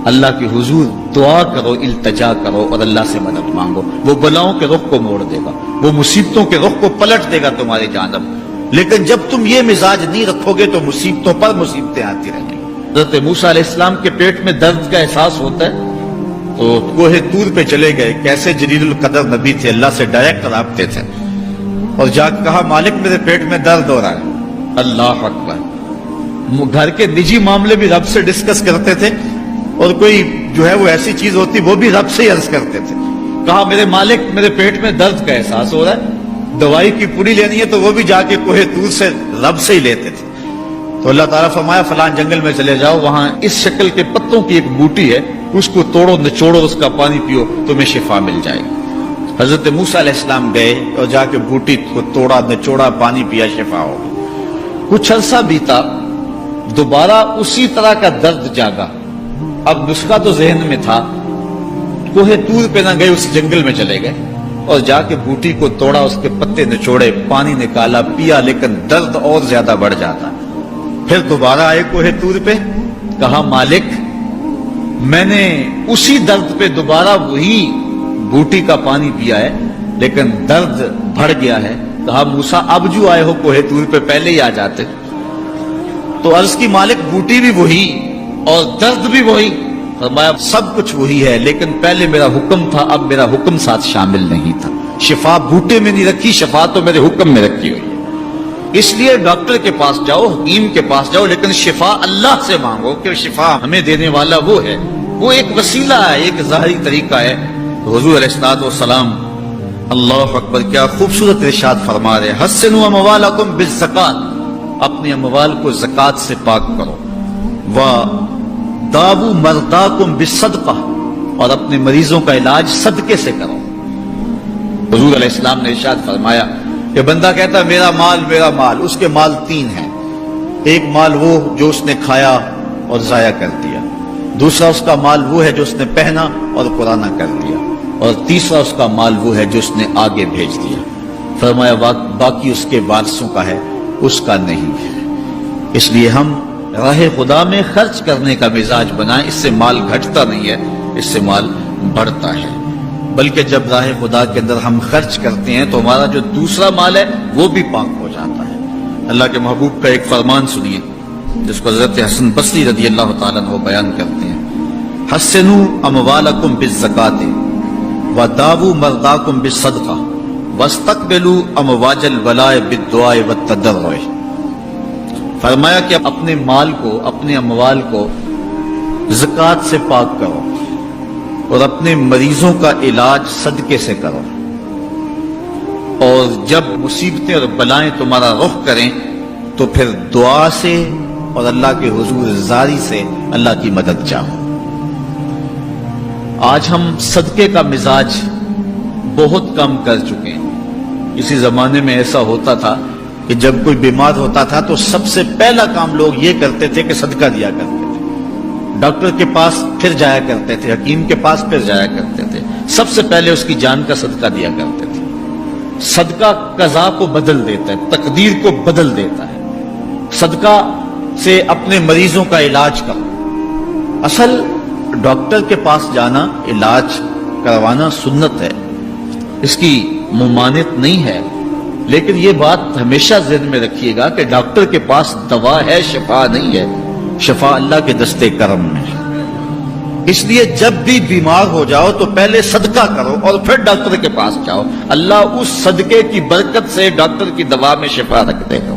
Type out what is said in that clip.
اللہ کے حضور دعا کرو، التجا کرو اور اللہ سے مدد مانگو، وہ بلاؤں کے رخ کو موڑ دے گا، وہ مصیبتوں کے رخ کو پلٹ دے گا تمہاری جانب۔ لیکن جب تم یہ مزاج نہیں رکھو گے تو مصیبتوں پر مصیبتیں آتی رہیں گی۔ حضرت موسیٰ علیہ السلام کے پیٹ میں درد کا احساس ہوتا ہے تو کوہ طور پہ چلے گئے، کیسے جلیل القدر نبی تھے، اللہ سے ڈائریکٹ رابطے تھے، اور جا کے کہا مالک میرے پیٹ میں درد ہو رہا ہے۔ اللہ اکبر۔ گھر کے نجی معاملے بھی رب سے ڈسکس کرتے تھے، اور کوئی جو ہے وہ ایسی چیز ہوتی وہ بھی رب سے ہی عرض کرتے تھے۔ کہا میرے مالک میرے پیٹ میں درد کا احساس ہو رہا ہے، دوائی کی پوری لینی ہے تو وہ بھی جا کے کوہ طور سے رب سے ہی لیتے تھے۔ تو اللہ تعالیٰ فرمایا فلان جنگل میں چلے جاؤ، وہاں اس شکل کے پتوں کی ایک بوٹی ہے، اس کو توڑو نچوڑو، اس کا پانی پیو، تمہیں شفا مل جائے گی۔ حضرت موسیٰ علیہ السلام گئے اور جا کے بوٹی کو توڑا نچوڑا، پانی پیا، شفا ہو گئی۔ کچھ عرصہ بیتا، دوبارہ اسی طرح کا درد جاگا۔ اب نسخہ تو ذہن میں تھا، کوہ طور پہ نہ گئے، اس جنگل میں چلے گئے اور جا کے بوٹی کو توڑا، اس کے پتے نچوڑے، پانی نکالا، پیا، لیکن درد اور زیادہ بڑھ جاتا۔ پھر دوبارہ آئے کوہ طور پہ، کہا مالک میں نے اسی درد پہ دوبارہ وہی بوٹی کا پانی پیا ہے لیکن درد بڑھ گیا ہے۔ کہا موسیٰ اب جو آئے ہو کوہ طور پہ پہلے ہی آ جاتے۔ تو عرض کی مالک بوٹی بھی وہی اور درد بھی وہی۔ فرمایا سب کچھ وہی ہے لیکن پہلے میرا حکم تھا، اب میرا حکم ساتھ شامل نہیں تھا۔ شفا بوٹے میں نہیں رکھی، شفا تو میرے حکم میں رکھی ہوئی ہے۔ اس لیے ڈاکٹر کے پاس جاؤ، حکیم کے پاس جاؤ، لیکن شفا اللہ سے مانگو کہ شفا ہمیں دینے والا وہ ہے۔ وہ ایک وسیلہ ہے، ایک ظاہری طریقہ ہے۔ حضور علیہ الصلوۃ والسلام اللہ اکبر کیا خوبصورت ارشاد فرما رہے، حسنوا اموالکم بالزکات، اپنے اموال کو زکات سے پاک کرو، وداووا مرضاکم بالصدقہ، اور اپنے مریضوں کا علاج صدقے سے کرو۔ حضور علیہ السلام نے ارشاد فرمایا کہ بندہ کہتا ہے میرا مال میرا مال، اس کے مال تین ہیں۔ ایک مال وہ جو اس نے کھایا اور ضائع کر دیا، دوسرا اس کا مال وہ ہے جو اس نے پہنا اور پرانا کر دیا، اور تیسرا اس کا مال وہ ہے جو اس نے آگے بھیج دیا۔ فرمایا باقی اس کے وارثوں کا ہے، اس کا نہیں ہے۔ اس لیے ہم راہ خدا میں خرچ کرنے کا مزاج بنائیں، اس سے مال گھٹتا نہیں ہے، اس سے مال بڑھتا ہے۔ بلکہ جب راہ خدا کے اندر ہم خرچ کرتے ہیں تو ہمارا جو دوسرا مال ہے وہ بھی پاک ہو جاتا ہے۔ اللہ کے محبوب کا ایک فرمان سنیے جس کو حضرت حسن بصری رضی اللہ تعالیٰ عنہ بیان کرتے ہیں، حسنوا اموالکم بالزکات وداووا مرضاکم بالصدقہ واستقبلوا امواج البلاء بالدعاء والتضرع۔ فرمایا کہ اپنے مال کو، اپنے اموال کو زکات سے پاک کرو اور اپنے مریضوں کا علاج صدقے سے کرو، اور جب مصیبتیں اور بلائیں تمہارا رخ کریں تو پھر دعا سے اور اللہ کے حضور زاری سے اللہ کی مدد چاہو۔ آج ہم صدقے کا مزاج بہت کم کر چکے ہیں۔ اسی زمانے میں ایسا ہوتا تھا کہ جب کوئی بیمار ہوتا تھا تو سب سے پہلا کام لوگ یہ کرتے تھے کہ صدقہ دیا کرتے تھے، ڈاکٹر کے پاس پھر جایا کرتے تھے، حکیم کے پاس پھر جایا کرتے تھے، سب سے پہلے اس کی جان کا صدقہ دیا کرتے تھے۔ صدقہ قضا کو بدل دیتا ہے، تقدیر کو بدل دیتا ہے۔ صدقہ سے اپنے مریضوں کا علاج کرو۔ اصل ڈاکٹر کے پاس جانا، علاج کروانا سنت ہے، اس کی ممانعت نہیں ہے، لیکن یہ بات ہمیشہ ذہن میں رکھیے گا کہ ڈاکٹر کے پاس دوا ہے، شفا نہیں ہے، شفا اللہ کے دستے کرم میں ہے۔ اس لیے جب بھی بیمار ہو جاؤ تو پہلے صدقہ کرو اور پھر ڈاکٹر کے پاس جاؤ، اللہ اس صدقے کی برکت سے ڈاکٹر کی دوا میں شفا رکھ دے گا۔